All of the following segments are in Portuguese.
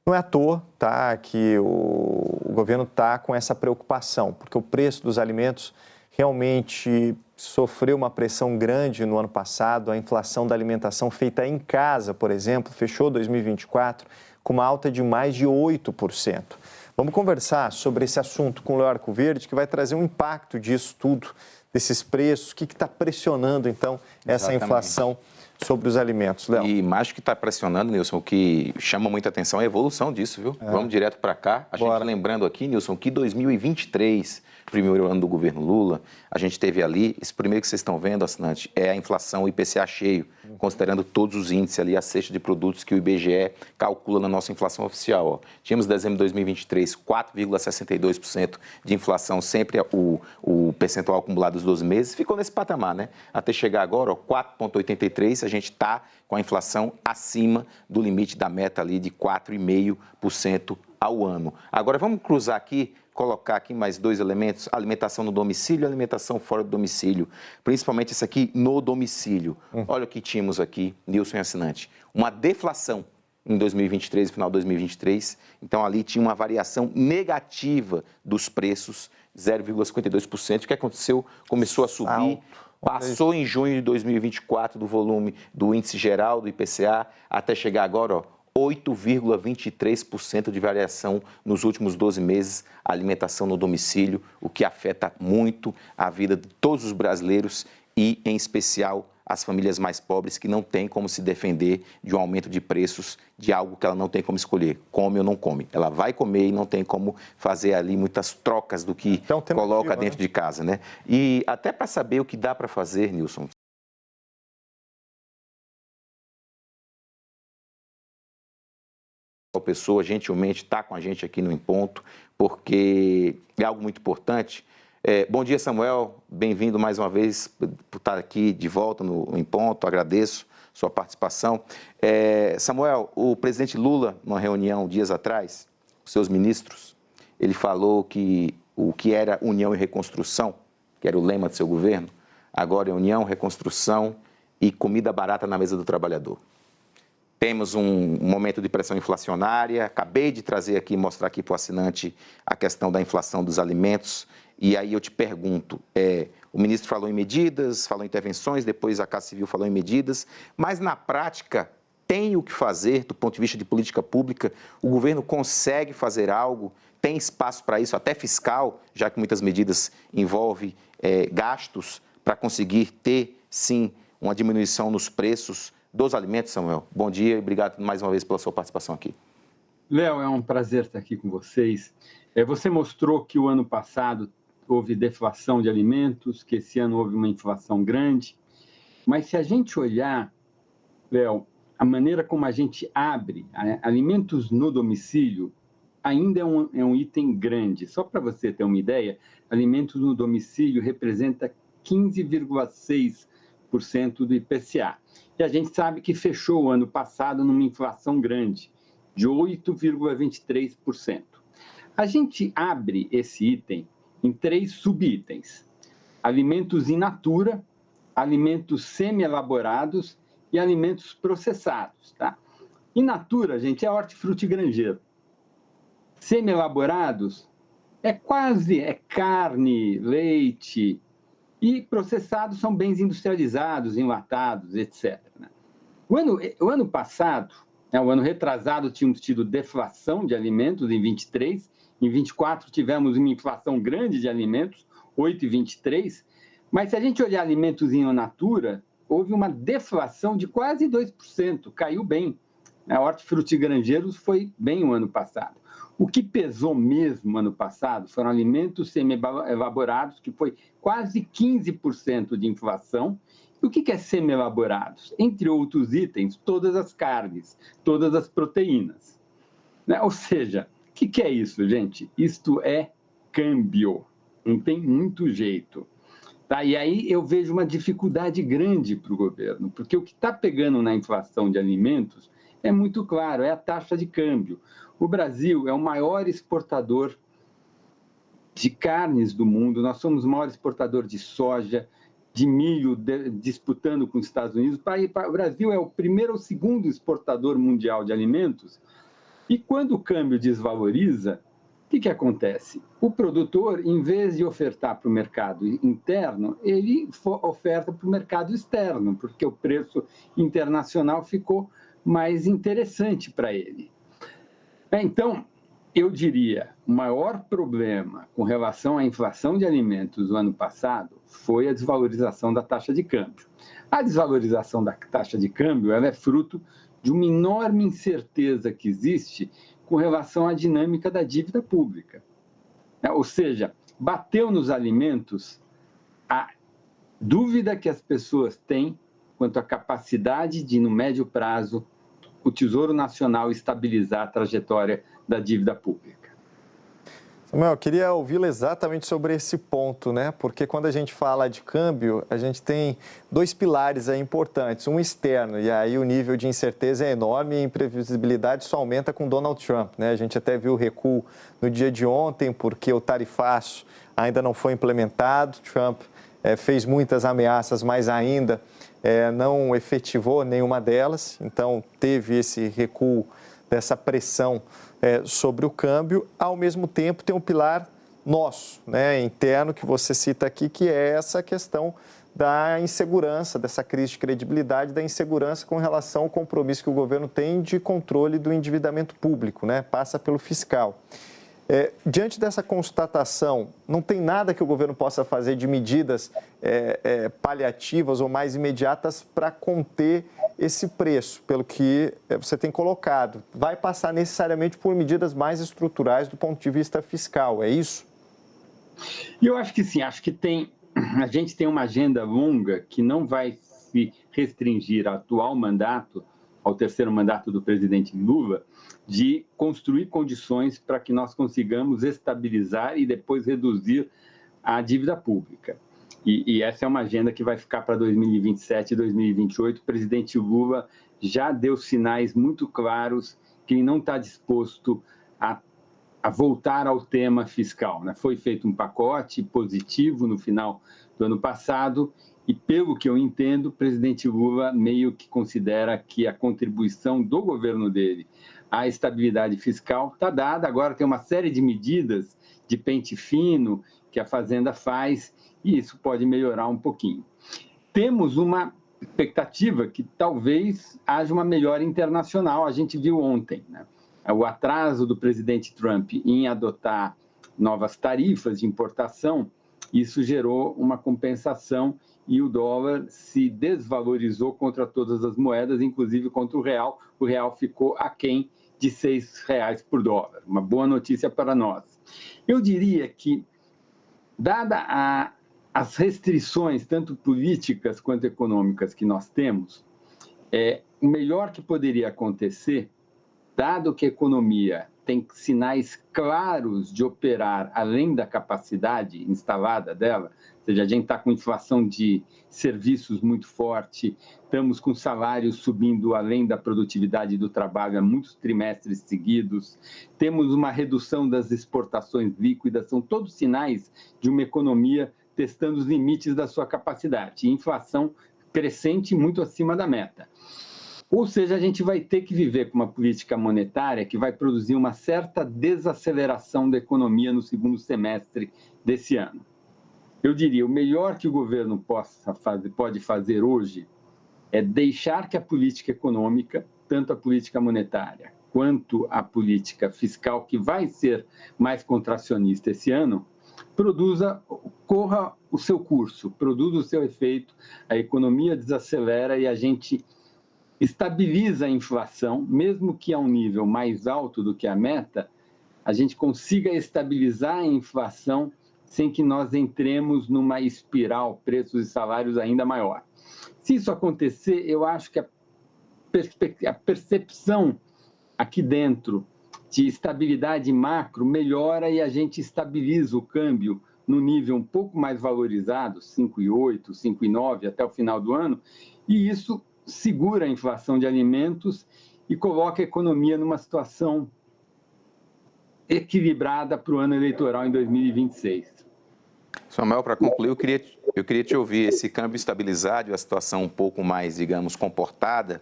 Não é à toa, tá, que o governo está com essa preocupação, porque o preço dos alimentos realmente sofreu uma pressão grande no ano passado. A inflação da alimentação feita em casa, por exemplo, fechou 2024 com uma alta de mais de 8%. Vamos conversar sobre esse assunto com o Léo Arcoverde, que vai trazer um impacto disso tudo, desses preços, o que está pressionando, então, essa inflação sobre os alimentos, Léo. E mais que está pressionando, Nilson, o que chama muita atenção é a evolução disso, viu? Vamos direto para cá. Gente lembrando aqui, Nilson, que 2023, primeiro ano do governo Lula, a gente teve ali, esse primeiro que vocês estão vendo, assinante, é a inflação IPCA cheio, considerando todos os índices ali, a cesta de produtos que o IBGE calcula na nossa inflação oficial. Ó. Tínhamos dezembro de 2023, 4,62% de inflação, sempre o percentual acumulado dos 12 meses, ficou nesse patamar, né? Até chegar agora, ó, 4,83%, a gente está com a inflação acima do limite da meta ali de 4,5% ao ano. Agora, vamos cruzar aqui, colocar aqui mais dois elementos, alimentação no domicílio e alimentação fora do domicílio, principalmente esse aqui no domicílio. Olha o que tínhamos aqui, Nilson e assinante, uma deflação em 2023, final de 2023, então ali tinha uma variação negativa dos preços, 0,52%, o que aconteceu? Começou a subir, passou em junho de 2024 do volume do índice geral do IPCA, até chegar agora, ó, 8,23% de variação nos últimos 12 meses, alimentação no domicílio, o que afeta muito a vida de todos os brasileiros e, em especial, as famílias mais pobres que não têm como se defender de um aumento de preços de algo que ela não tem como escolher, come ou não come. Ela vai comer e não tem como fazer ali muitas trocas do que coloca dentro de casa, né? E até para saber o que dá para fazer, Nilson, a pessoa gentilmente está com a gente aqui no Em Ponto, porque é algo muito importante. Bom dia, Samuel, bem-vindo mais uma vez por estar aqui de volta no Em Ponto, agradeço sua participação. Samuel, o presidente Lula, numa reunião dias atrás, com seus ministros, ele falou que o que era união e reconstrução, que era o lema do seu governo, agora é união, reconstrução e comida barata na mesa do trabalhador. Temos um momento de pressão inflacionária, acabei de trazer aqui, mostrar aqui para o assinante a questão da inflação dos alimentos, e aí eu te pergunto, o ministro falou em medidas, falou em intervenções, depois a Casa Civil falou em medidas, mas na prática tem o que fazer do ponto de vista de política pública? O governo consegue fazer algo? Tem espaço para isso, até fiscal, já que muitas medidas envolvem gastos para conseguir ter, sim, uma diminuição nos preços dos alimentos, Samuel? Bom dia e obrigado mais uma vez pela sua participação aqui. Léo, é um prazer estar aqui com vocês. Você mostrou que o ano passado houve deflação de alimentos, que esse ano houve uma inflação grande, mas se a gente olhar, Léo, a maneira como a gente abre alimentos no domicílio ainda é um item grande. Só para você ter uma ideia, alimentos no domicílio representa 15,6% do IPCA. E a gente sabe que fechou o ano passado numa inflação grande, de 8,23%. A gente abre esse item em 3 subitens: alimentos in natura, alimentos semi-elaborados e alimentos processados. Tá? In natura, gente, é hortifruti granjeiro. Semi-elaborados é carne, leite, e processados são bens industrializados, enlatados, etc. O ano passado, o ano retrasado, tínhamos tido deflação de alimentos em 23, em 24 tivemos uma inflação grande de alimentos, 8,23, mas se a gente olhar alimentos in natura, houve uma deflação de quase 2%, caiu bem. Hortifruti granjeiros foi bem o ano passado. O que pesou mesmo ano passado foram alimentos semi-elaborados, que foi quase 15% de inflação. E o que é semi-elaborados? Entre outros itens, todas as carnes, todas as proteínas. Ou seja, o que é isso, gente? Isto é câmbio, não tem muito jeito. Tá? E aí eu vejo uma dificuldade grande para o governo, porque o que está pegando na inflação de alimentos é muito claro, é a taxa de câmbio. O Brasil é o maior exportador de carnes do mundo, nós somos o maior exportador de soja, de milho, disputando com os Estados Unidos. O Brasil é o primeiro ou segundo exportador mundial de alimentos E quando o câmbio desvaloriza, o que acontece? O produtor, em vez de ofertar para o mercado interno, ele oferta para o mercado externo, porque o preço internacional ficou mais interessante para ele. Então, eu diria, o maior problema com relação à inflação de alimentos do ano passado foi a desvalorização da taxa de câmbio. A desvalorização da taxa de câmbio ela é fruto de uma enorme incerteza que existe com relação à dinâmica da dívida pública. Ou seja, bateu nos alimentos a dúvida que as pessoas têm quanto à capacidade de, no médio prazo, o Tesouro Nacional estabilizar a trajetória da dívida pública. Samuel, eu queria ouvi-lo exatamente sobre esse ponto, né? Porque quando a gente fala de câmbio, a gente tem dois pilares aí importantes, um externo, e aí o nível de incerteza é enorme e a imprevisibilidade só aumenta com Donald Trump, né? A gente até viu o recuo no dia de ontem, porque o tarifaço ainda não foi implementado. Trump fez muitas ameaças, mas ainda não efetivou nenhuma delas, então teve esse recuo dessa pressão sobre o câmbio. Ao mesmo tempo tem um pilar nosso, né, interno, que você cita aqui, que é essa questão da insegurança, dessa crise de credibilidade, da insegurança com relação ao compromisso que o governo tem de controle do endividamento público, né, passa pelo fiscal. Diante dessa constatação, não tem nada que o governo possa fazer de medidas paliativas ou mais imediatas para conter esse preço, pelo que você tem colocado. Vai passar necessariamente por medidas mais estruturais do ponto de vista fiscal, é isso? Eu acho que sim, acho que a gente tem uma agenda longa que não vai se restringir ao atual mandato, ao terceiro mandato do presidente Lula, de construir condições para que nós consigamos estabilizar e depois reduzir a dívida pública. E essa é uma agenda que vai ficar para 2027 e 2028. O presidente Lula já deu sinais muito claros que ele não está disposto a voltar ao tema fiscal, né? Foi feito um pacote positivo no final do ano passado e, pelo que eu entendo, o presidente Lula meio que considera que a contribuição do governo dele à estabilidade fiscal está dada. Agora tem uma série de medidas de pente fino que a Fazenda faz e isso pode melhorar um pouquinho. Temos uma expectativa que talvez haja uma melhora internacional. A gente viu ontem, né? O atraso do presidente Trump em adotar novas tarifas de importação, isso gerou uma compensação e o dólar se desvalorizou contra todas as moedas, inclusive contra o real. O real ficou aquém de R$6 por dólar. Uma boa notícia para nós. Eu diria que, dada as restrições, tanto políticas quanto econômicas que nós temos, o melhor que poderia acontecer, dado que a economia tem sinais claros de operar além da capacidade instalada dela, ou seja, a gente está com inflação de serviços muito forte, estamos com salários subindo além da produtividade do trabalho há muitos trimestres seguidos, temos uma redução das exportações líquidas, são todos sinais de uma economia testando os limites da sua capacidade, e inflação crescente muito acima da meta. Ou seja, a gente vai ter que viver com uma política monetária que vai produzir uma certa desaceleração da economia no segundo semestre desse ano. Eu diria, o melhor que o governo pode fazer hoje é deixar que a política econômica, tanto a política monetária quanto a política fiscal, que vai ser mais contracionista esse ano, corra o seu curso, produza o seu efeito, a economia desacelera e a gente estabiliza a inflação, mesmo que a um nível mais alto do que a meta, a gente consiga estabilizar a inflação sem que nós entremos numa espiral preços e salários ainda maior. Se isso acontecer, eu acho que a percepção aqui dentro de estabilidade macro melhora e a gente estabiliza o câmbio no nível um pouco mais valorizado, 5,8, 5,9 até o final do ano, e isso segura a inflação de alimentos e coloca a economia numa situação equilibrada para o ano eleitoral em 2026. Samuel, para concluir, eu queria te ouvir. Esse câmbio estabilizado e a situação um pouco mais, digamos, comportada,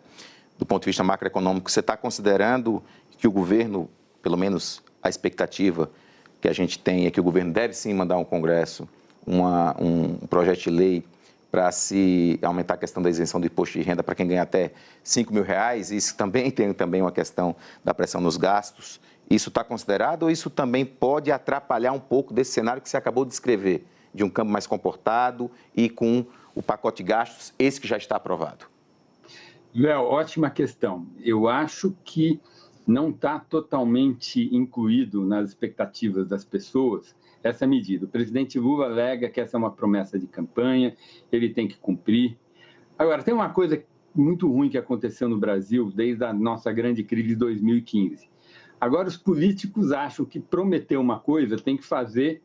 do ponto de vista macroeconômico, você está considerando que o governo, pelo menos a expectativa que a gente tem é que o governo deve sim mandar ao Congresso um projeto de lei para se aumentar a questão da isenção do imposto de renda para quem ganha até R$5.000. Isso também tem uma questão da pressão nos gastos. Isso está considerado ou isso também pode atrapalhar um pouco desse cenário que você acabou de descrever, de um câmbio mais comportado e com o pacote de gastos, esse que já está aprovado? Léo, ótima questão. Eu acho que não está totalmente incluído nas expectativas das pessoas essa medida. O presidente Lula alega que essa é uma promessa de campanha, ele tem que cumprir. Agora, tem uma coisa muito ruim que aconteceu no Brasil desde a nossa grande crise de 2015. Agora, os políticos acham que prometer uma coisa tem que fazer,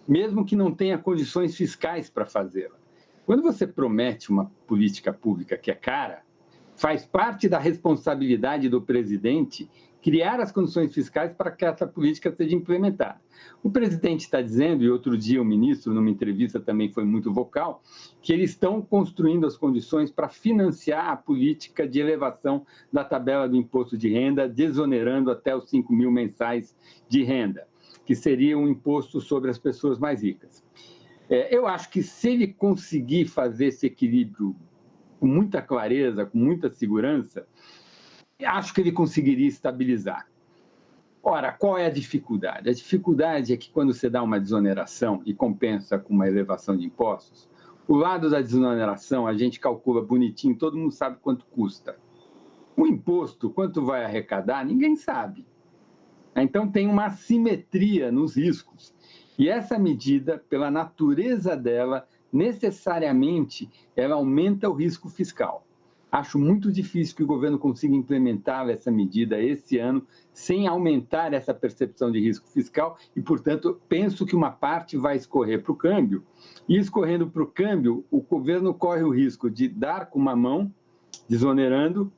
mesmo que não tenha condições fiscais para fazê-la. Quando você promete uma política pública que é cara, faz parte da responsabilidade do presidente criar as condições fiscais para que essa política seja implementada. O presidente está dizendo, e outro dia o ministro, numa entrevista, também foi muito vocal, que eles estão construindo as condições para financiar a política de elevação da tabela do imposto de renda, desonerando até os 5 mil mensais de renda, que seria um imposto sobre as pessoas mais ricas. Eu acho que se ele conseguir fazer esse equilíbrio com muita clareza, com muita segurança, acho que ele conseguiria estabilizar. Ora, qual é a dificuldade? A dificuldade é que quando você dá uma desoneração e compensa com uma elevação de impostos, o lado da desoneração a gente calcula bonitinho, todo mundo sabe quanto custa. O imposto, quanto vai arrecadar, ninguém sabe. Então tem uma assimetria nos riscos. E essa medida, pela natureza dela, necessariamente ela aumenta o risco fiscal. Acho muito difícil que o governo consiga implementar essa medida esse ano sem aumentar essa percepção de risco fiscal e, portanto, penso que uma parte vai escorrer para o câmbio. E escorrendo para o câmbio, o governo corre o risco de dar com uma mão, desonerando,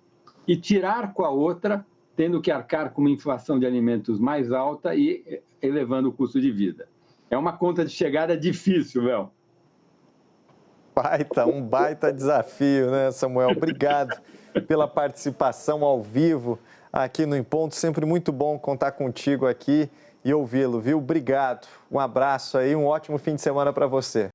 e tirar com a outra, tendo que arcar com uma inflação de alimentos mais alta e elevando o custo de vida. É uma conta de chegada difícil, Léo. Um baita desafio, né, Samuel? Obrigado pela participação ao vivo aqui no Em Ponto. Sempre muito bom contar contigo aqui e ouvi-lo, viu? Obrigado. Um abraço aí, um ótimo fim de semana para você.